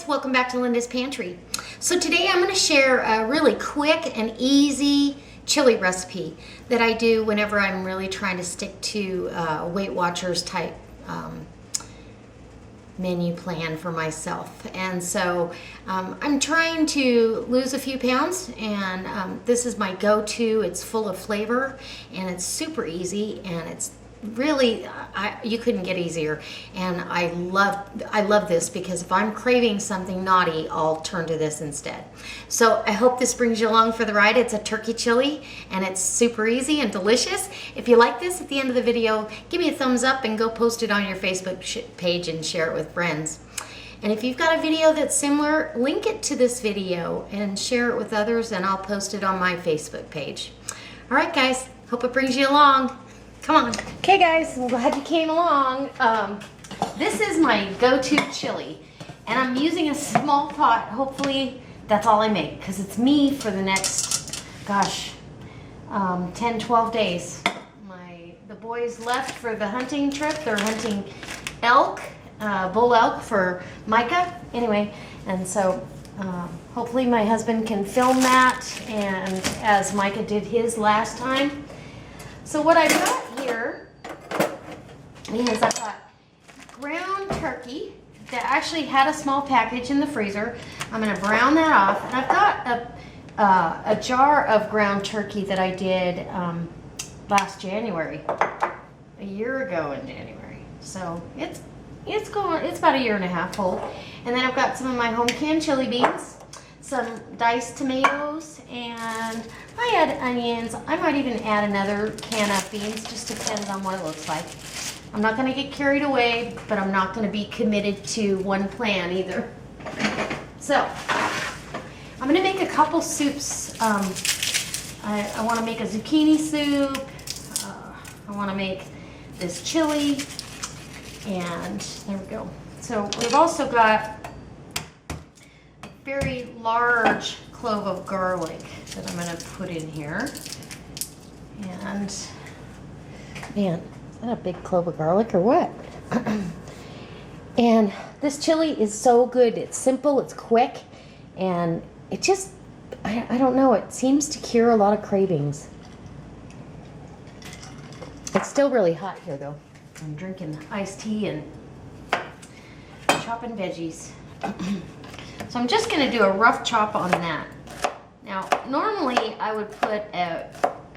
welcome back to Linda's Pantry. So today I'm going to share a really quick and easy chili recipe that I do whenever I'm really trying to stick to Weight Watchers type menu plan for myself. And so I'm trying to lose a few pounds, and this is my go-to. It's full of flavor and it's super easy, and it's really you couldn't get easier. And I love this because if I'm craving something naughty, I'll turn to this instead. So I hope this brings you along for the ride. It's a turkey chili and it's super easy and delicious. If you like this, at the end of the video, give me a thumbs up and go post it on your Facebook page and share it with friends. And if you've got a video that's similar, link it to this video and share it with others, and I'll post it on my Facebook page. All right, guys, hope it brings you along. Come on. Okay, guys, I'm glad you came along. This is my go-to chili, and I'm using a small pot. Hopefully that's all I make, because it's me for the next, gosh, 10, 12 days. The boys left for the hunting trip. They're hunting elk, bull elk for Micah. Anyway, and so hopefully my husband can film that, and as Micah did his last time. So what I've got here is I've got ground turkey that actually had a small package in the freezer. I'm going to brown that off, and I've got a jar of ground turkey that I did last January, a year ago in January. So it's about a year and a half old. And then I've got some of my home canned chili beans, some diced tomatoes, and I add onions. I might even add another can of beans, just depends on what it looks like. I'm not going to get carried away, but I'm not going to be committed to one plan either. So I'm going to make a couple soups. I want to make a zucchini soup. I want to make this chili, and there we go. So we've also got very large clove of garlic that I'm going to put in here. And man, is that a big clove of garlic or what? And this chili is so good. It's simple, it's quick, and it just, I don't know, it seems to cure a lot of cravings. It's still really hot here though. I'm drinking iced tea and chopping veggies. So I'm just going to do a rough chop on that. Now, normally I would put a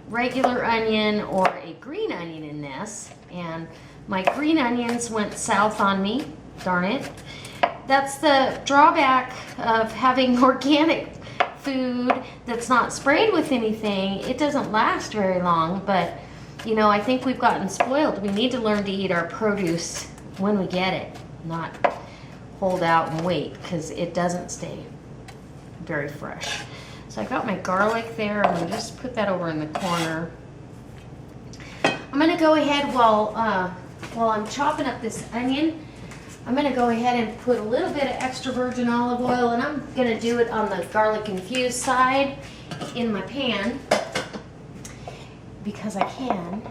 regular onion or a green onion in this, and my green onions went south on me, darn it. That's the drawback of having organic food that's not sprayed with anything. It doesn't last very long, but you know, I think we've gotten spoiled. We need to learn to eat our produce when we get it, not hold out and wait, because it doesn't stay very fresh. So I got my garlic there. I'm going to just put that over in the corner. I'm going to go ahead while I'm chopping up this onion, I'm going to go ahead and put a little bit of extra virgin olive oil, and I'm going to do it on the garlic infused side in my pan because I can.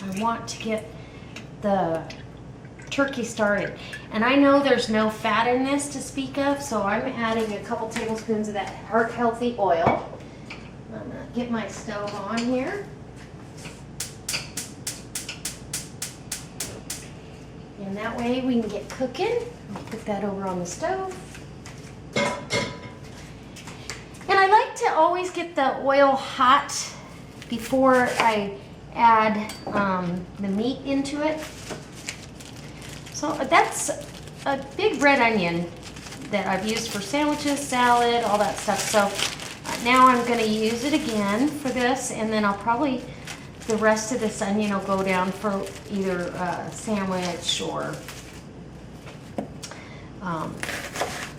I want to get the turkey started. And I know there's no fat in this to speak of, so I'm adding a couple tablespoons of that heart healthy oil. I'm going to get my stove on here. And that way we can get cooking. I'll put that over on the stove. And I like to always get the oil hot before I add the meat into it. So that's a big red onion that I've used for sandwiches, salad, all that stuff. So now I'm going to use it again for this, and then I'll probably, the rest of this onion will go down for either a sandwich or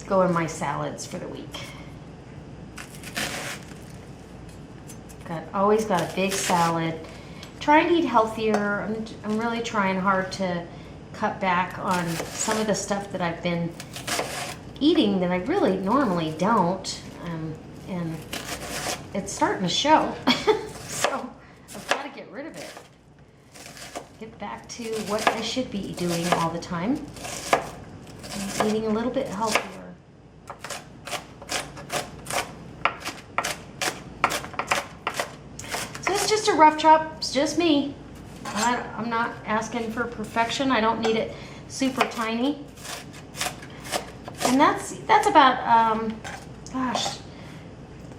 go in my salads for the week. Always got a big salad. Trying to eat healthier. I'm really trying hard to cut back on some of the stuff that I've been eating that I really normally don't, and it's starting to show. So I've got to get rid of it. Get back to what I should be doing all the time. I'm eating a little bit healthier. a rough chop. It's just me. I'm not asking for perfection. I don't need it super tiny. And that's about, gosh,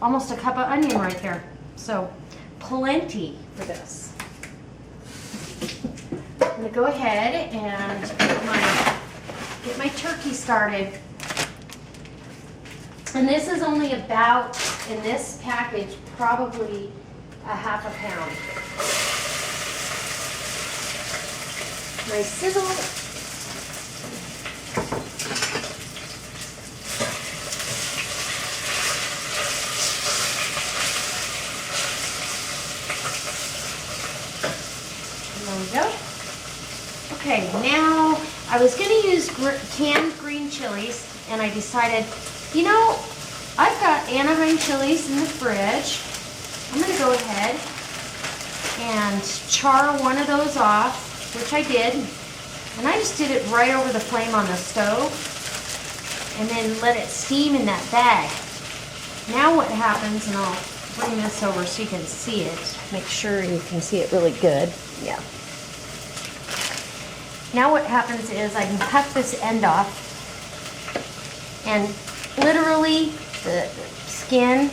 almost a cup of onion right there. So plenty for this. I'm gonna go ahead and get my turkey started. And this is only about, in this package, probably a half a pound. My sizzle. There we go. Okay, now I was going to use canned green chilies, and I decided, you know, I've got Anaheim chilies in the fridge. I'm going to go ahead and char one of those off, which I did, and I just did it right over the flame on the stove, and then let it steam in that bag. Now what happens, and I'll bring this over so you can see it. Make sure you can see it really good. Yeah. Now what happens is I can cut this end off, and literally the skin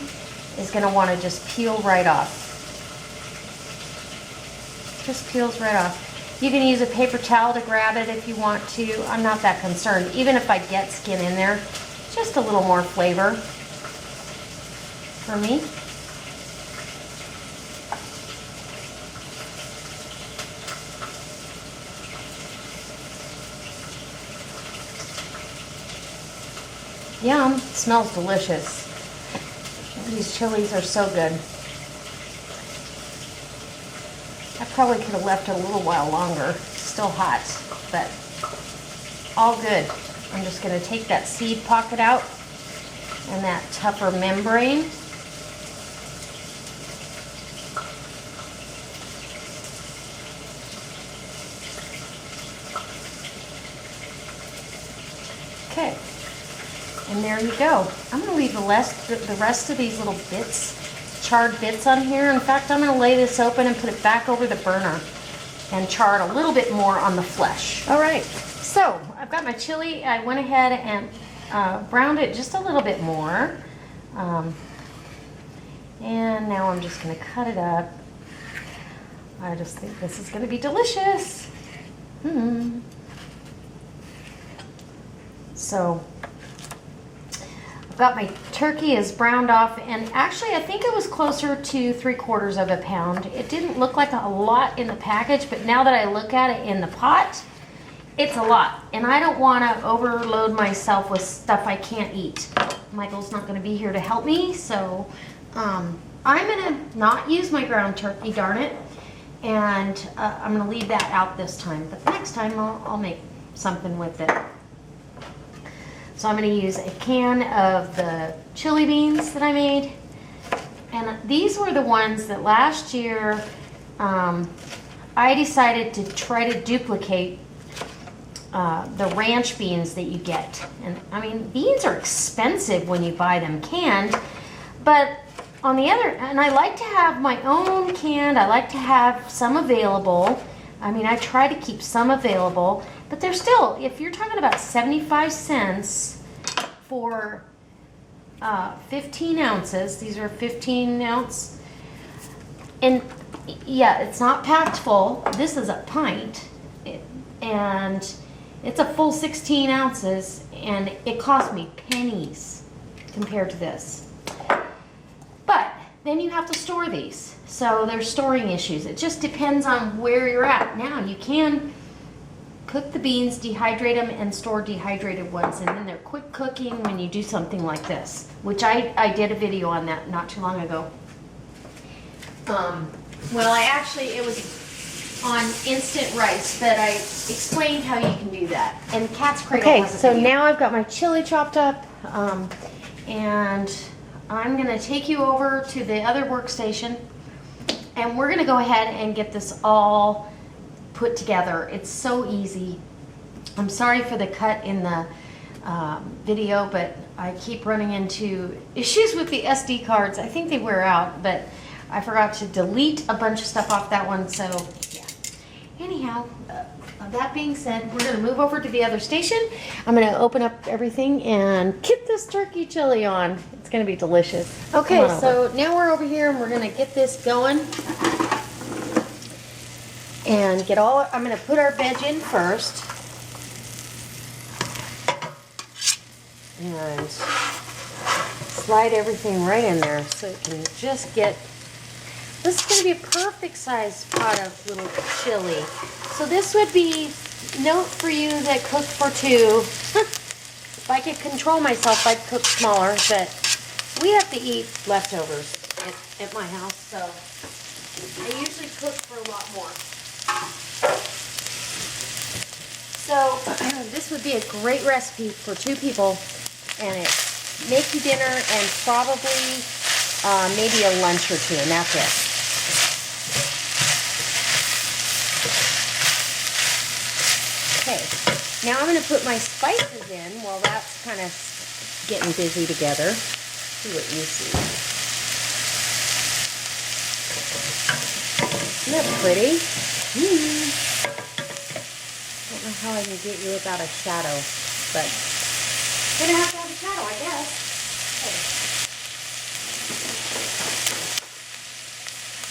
is going to want to just peel right off. Just peels right off. You can use a paper towel to grab it if you want to. I'm not that concerned. Even if I get skin in there, just a little more flavor for me. Yum, smells delicious. These chilies are so good. I probably could have left it a little while longer. Still hot, but all good. I'm just going to take that seed pocket out and that tougher membrane. Okay. And there you go. I'm going to leave the rest of these little bits, charred bits on here. In fact, I'm going to lay this open and put it back over the burner and char it a little bit more on the flesh. All right, so I've got my chili. I went ahead and browned it just a little bit more. And now I'm just going to cut it up. I just think this is going to be delicious. So got my turkey is browned off, and actually I think it was closer to 3/4 of a pound. It didn't look like a lot in the package, but now that I look at it in the pot, it's a lot. And I don't want to overload myself with stuff I can't eat. Michael's not going to be here to help me, so I'm going to not use my ground turkey, darn it. And I'm going to leave that out this time, but next time I'll make something with it. So I'm going to use a can of the chili beans that I made. And these were the ones that last year I decided to try to duplicate the ranch beans that you get. And I mean, beans are expensive when you buy them canned, but on the other, and I like to have my own canned, I like to have some available. I mean, I try to keep some available, but they're still, if you're talking about 75 cents for 15 ounces, these are 15 ounce, and yeah, it's not packed full. This is a pint, and it's a full 16 ounces, and it cost me pennies compared to this. But then you have to store these, so there's storing issues. It just depends on where you're at. Now you can cook the beans, dehydrate them, and store dehydrated ones, and then they're quick cooking when you do something like this, which I did a video on that not too long ago. Well, it was on instant rice, but I explained how you can do that. And Cat's Cradle. Okay, so now I've got my chili chopped up, and I'm gonna take you over to the other workstation, and we're gonna go ahead and get this all put together. It's so easy. I'm sorry for the cut in the video, but I keep running into issues with the SD cards. I think they wear out, but I forgot to delete a bunch of stuff off that one, so yeah. Anyhow, that being said, we're gonna move over to the other station. I'm gonna open up everything and get this turkey chili on. It's gonna be delicious. Okay, so now we're over here and we're gonna get this going. And I'm gonna put our veg in first. And slide everything right in there so it can just get, this is going to be a perfect size pot of little chili. So this would be, note for you that cook for two. If I could control myself, I'd cook smaller, but we have to eat leftovers at my house, so I usually cook for a lot more. So this would be a great recipe for two people, and it make you dinner and probably maybe a lunch or two, and that's it. Okay, now I'm going to put my spices in while that's kind of getting busy together. See what you see. Isn't that pretty? I don't know how I can get you without a shadow, but gonna have to have a shadow, I guess. Okay.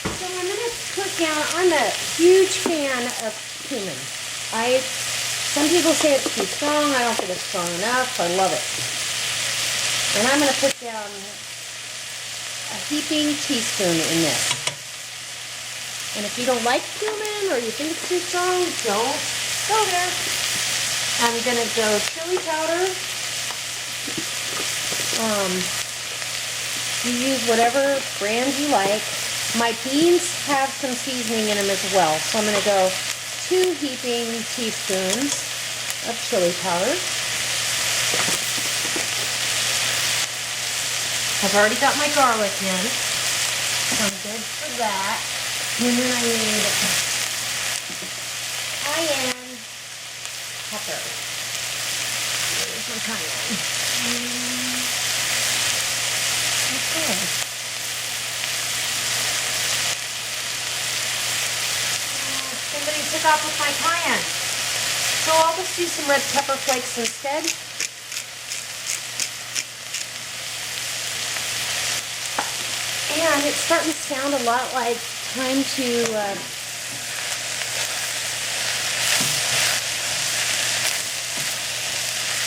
So I'm gonna put down, I'm a huge fan of cumin. Some people say it's too strong. I don't think it's strong enough. I love it. And I'm gonna put down a heaping teaspoon in this. And if you don't like cumin or you think it's too strong, don't go there. I'm gonna go chili powder. You use whatever brand you like. My beans have some seasoning in them as well. So I'm going to go 2 heaping teaspoons of chili powder. I've already got my garlic in, so I'm good for that. And then I need cayenne pepper. Here's my cayenne. Okay. Somebody took off with my cayenne. So I'll just use some red pepper flakes instead. And it's starting to sound a lot like time to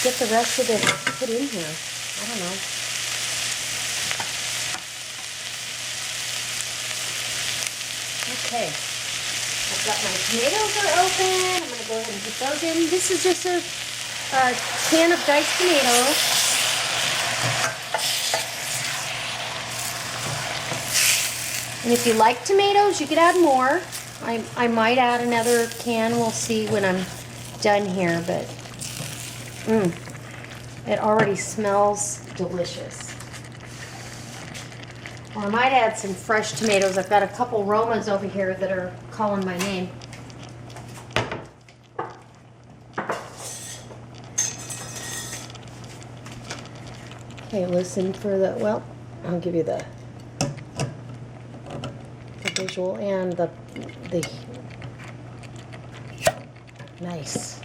get the rest of it put in here. I don't know. Okay, I've got my tomatoes are open. I'm going to go ahead and put those in. This is just a can of diced tomatoes. And if you like tomatoes, you could add more. I might add another can. We'll see when I'm done here, but it already smells delicious. Or I might add some fresh tomatoes. I've got a couple Romas over here that are calling my name. Okay, listen for the, well, I'll give you the visual and the nice.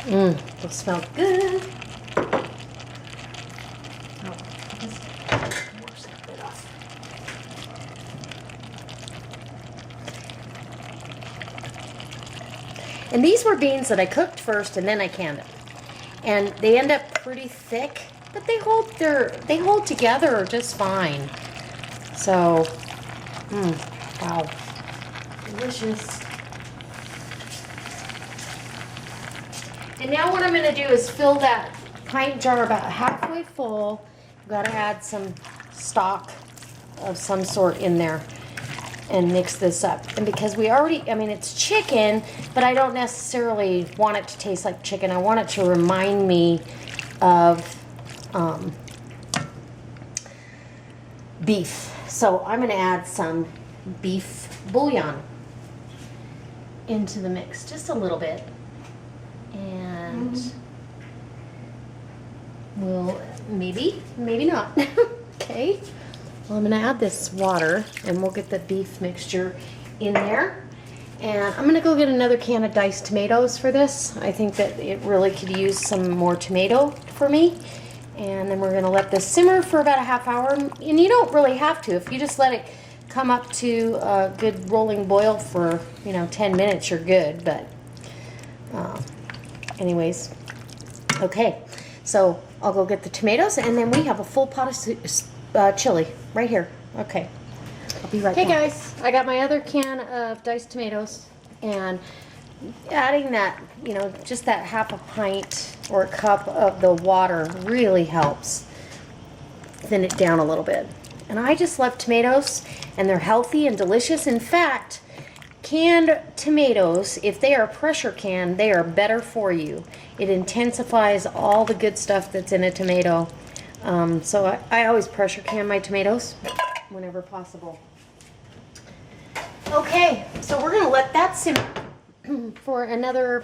It'll smell good. And these were beans that I cooked first and then I canned them. And they end up pretty thick, but they hold together just fine. So, wow, delicious. And now what I'm going to do is fill that pint jar about halfway full. I've got to add some stock of some sort in there and mix this up. And because we already, I mean, it's chicken, but I don't necessarily want it to taste like chicken. I want it to remind me of beef. So I'm going to add some beef bouillon into the mix, just a little bit. And we'll, maybe not. Okay. Well, I'm going to add this water, and we'll get the beef mixture in there. And I'm going to go get another can of diced tomatoes for this. I think that it really could use some more tomato for me. And then we're going to let this simmer for about a half hour. And you don't really have to. If you just let it come up to a good rolling boil for, 10 minutes, you're good. But anyways, okay. So I'll go get the tomatoes, and then we have a full pot of chili right here. Okay. I'll be right back. Hey guys, I got my other can of diced tomatoes, and adding that, just that half a pint or a cup of the water really helps thin it down a little bit. And I just love tomatoes, and they're healthy and delicious. In fact, canned tomatoes, if they are pressure canned, they are better for you. It intensifies all the good stuff that's in a tomato. So I always pressure can my tomatoes whenever possible. Okay, so we're going to let that simmer for another,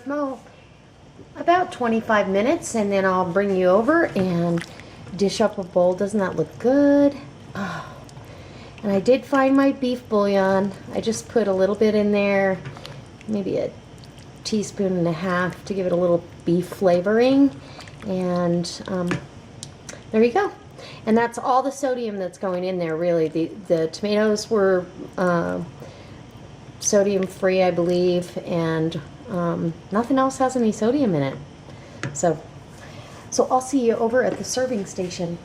about 25 minutes, and then I'll bring you over and dish up a bowl. Doesn't that look good? Oh. And I did find my beef bouillon. I just put a little bit in there, maybe a teaspoon and a half to give it a little beef flavoring. And there you go. And that's all the sodium that's going in there, really. The tomatoes were sodium free, I believe, and nothing else has any sodium in it. So I'll see you over at the serving station.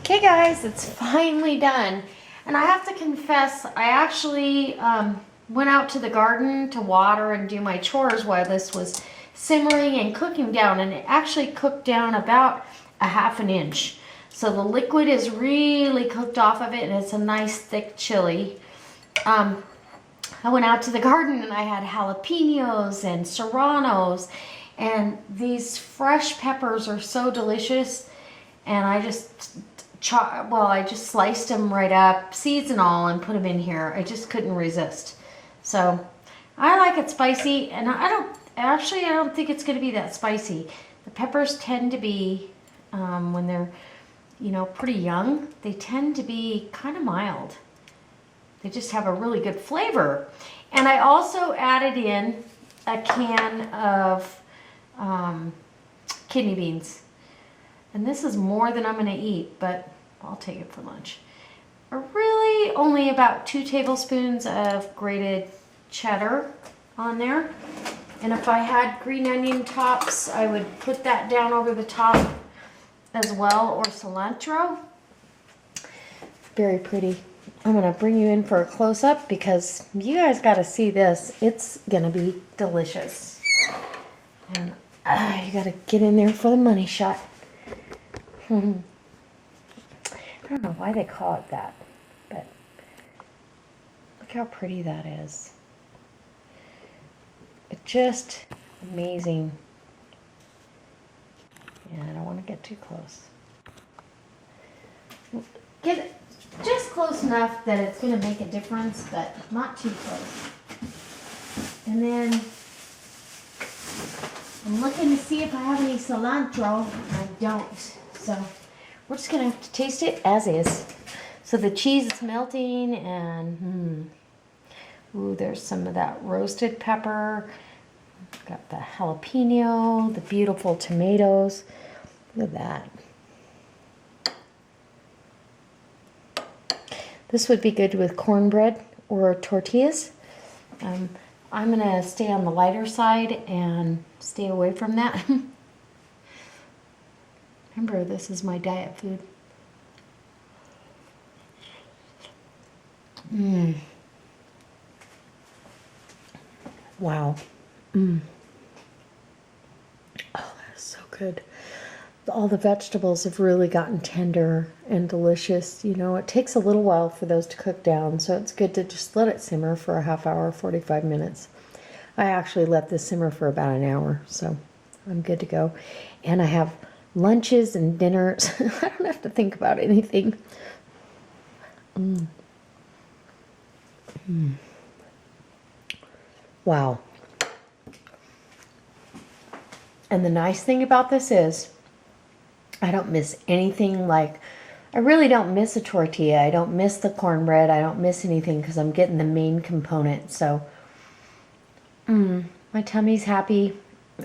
Okay guys, it's finally done. And I have to confess, I actually went out to the garden to water and do my chores while this was simmering and cooking down, and it actually cooked down about a half an inch. So the liquid is really cooked off of it, and it's a nice thick chili. I went out to the garden and I had jalapenos and serranos, and these fresh peppers are so delicious. And I just sliced them right up, seeds and all, and put them in here. I just couldn't resist. So I like it spicy, and I don't think it's going to be that spicy. The peppers tend to be, when they're, pretty young, they tend to be kind of mild. They just have a really good flavor. And I also added in a can of kidney beans. And this is more than I'm going to eat, but I'll take it for lunch. Really only about 2 tablespoons of grated cheddar on there. And if I had green onion tops, I would put that down over the top as well, or cilantro. Very pretty. I'm going to bring you in for a close-up because you guys got to see this. It's going to be delicious. And you got to get in there for the money shot. I don't know why they call it that, but look how pretty that is. It's just amazing. Yeah, I don't want to get too close. Get it just close enough that it's going to make a difference, but not too close. And then I'm looking to see if I have any cilantro. I don't. So we're just going to have to taste it as is. So the cheese is melting, and ooh, there's some of that roasted pepper. Got the jalapeno, the beautiful tomatoes. Look at that. This would be good with cornbread or tortillas. I'm going to stay on the lighter side and stay away from that. Remember, this is my diet food. Wow. Oh, that's so good. All the vegetables have really gotten tender and delicious. It takes a little while for those to cook down, so it's good to just let it simmer for a half hour, 45 minutes. I actually let this simmer for about an hour, so I'm good to go. And I have lunches and dinners. I don't have to think about anything. Wow. And the nice thing about this is I don't miss anything like I really don't miss a tortilla. I don't miss the cornbread. I don't miss anything because I'm getting the main component. So my tummy's happy.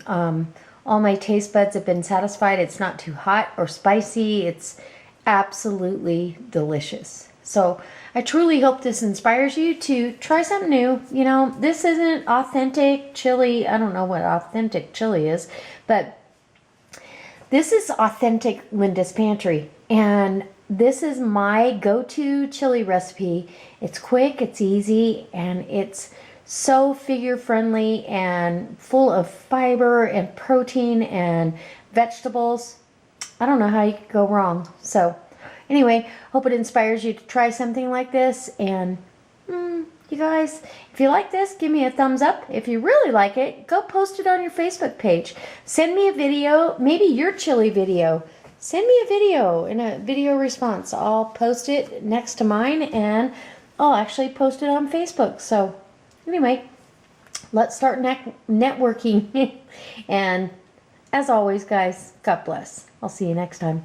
All my taste buds have been satisfied. It's not too hot or spicy. It's absolutely delicious. So I truly hope this inspires you to try something new. You know, this isn't authentic chili. I don't know what authentic chili is, but this is authentic Linda's Pantry. And this is my go-to chili recipe. It's quick, it's easy, and it's so figure friendly and full of fiber and protein and vegetables. I don't know how you could go wrong. So anyway, hope it inspires you to try something like this. And you guys, if you like this, give me a thumbs up. If you really like it, go post it on your Facebook page. Send me a video, maybe your chili video. Send me a video in a video response. I'll post it next to mine, and I'll actually post it on Facebook. So anyway, let's start networking. And as always, guys, God bless. I'll see you next time.